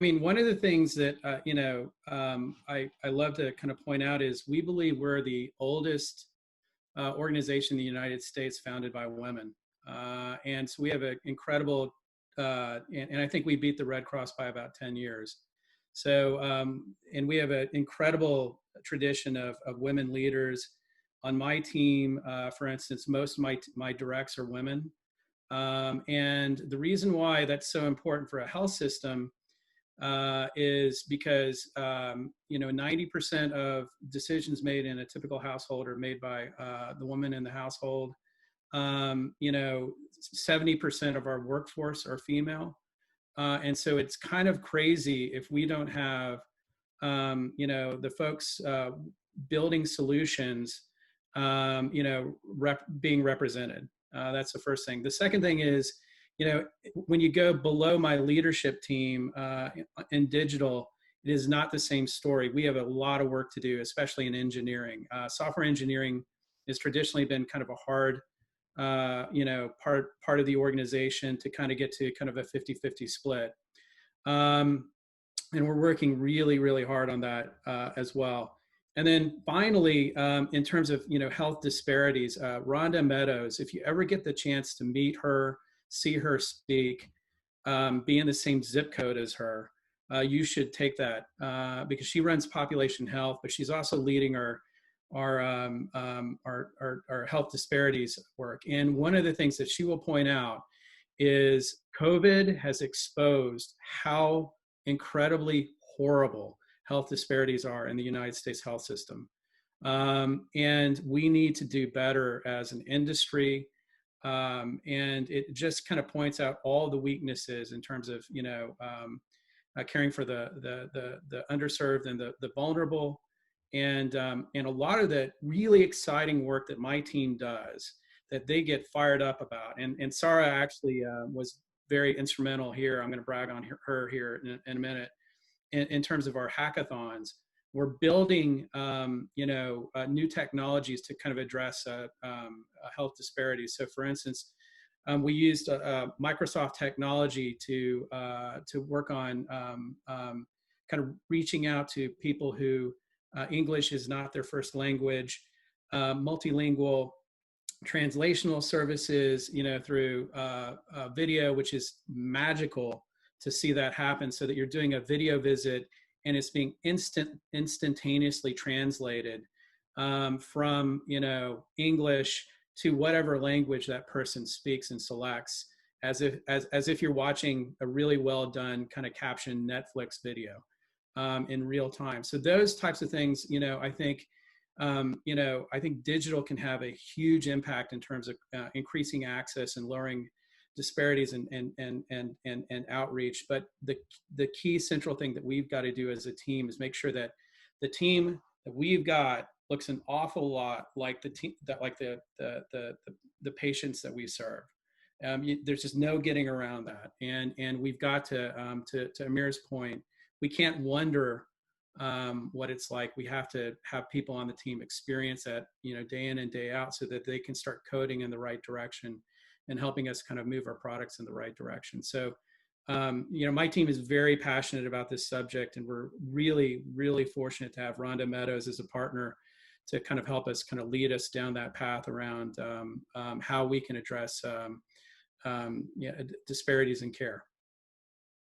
I mean, one of the things that, I love to kind of point out is we believe we're the oldest organization in the United States founded by women. And so we have an incredible, and I think we beat the Red Cross by about 10 years. So, and we have an incredible tradition of women leaders. On my team, for instance, most of my directs are women. And the reason why that's so important for a health system is because 90% of decisions made in a typical household are made by the woman in the household. 70% of our workforce are female, and so it's kind of crazy if we don't have the folks building solutions being represented. That's the first thing. The second thing is, when you go below my leadership team in digital, it is not the same story. We have a lot of work to do, especially in engineering. Software engineering has traditionally been kind of a hard, part of the organization to kind of get to kind of a 50-50 split. And we're working really, really hard on that as well. And then finally, in terms of, health disparities, Rhonda Meadows, if you ever get the chance to meet her, see her speak, be in the same zip code as her, you should take that because she runs population health, but she's also leading our health disparities work. And one of the things that she will point out is COVID has exposed how incredibly horrible health disparities are in the United States health system. And we need to do better as an industry. And it just kind of points out all the weaknesses in terms of, caring for the underserved and the vulnerable. And a lot of the really exciting work that my team does that they get fired up about. And Sarah actually was very instrumental here. I'm going to brag on her here in a minute. In terms of our hackathons, we're building, new technologies to kind of address health disparities. So, for instance, we used Microsoft technology to work on kind of reaching out to people who English is not their first language, multilingual translational services, through video, which is magical to see that happen, so that you're doing a video visit and it's being instantaneously translated from English to whatever language that person speaks and selects, as if you're watching a really well done kind of captioned Netflix video in real time. So those types of things, I think digital can have a huge impact in terms of increasing access and lowering disparities and outreach. But the key central thing that we've got to do as a team is make sure that the team that we've got looks an awful lot like the team that the patients that we serve. There's just no getting around that. And we've got to Amir's point, we can't wonder what it's like. We have to have people on the team experience that, day in and day out, so that they can start coding in the right direction and helping us kind of move our products in the right direction. So, my team is very passionate about this subject, and we're really, really fortunate to have Rhonda Meadows as a partner to kind of help us kind of lead us down that path around how we can address disparities in care.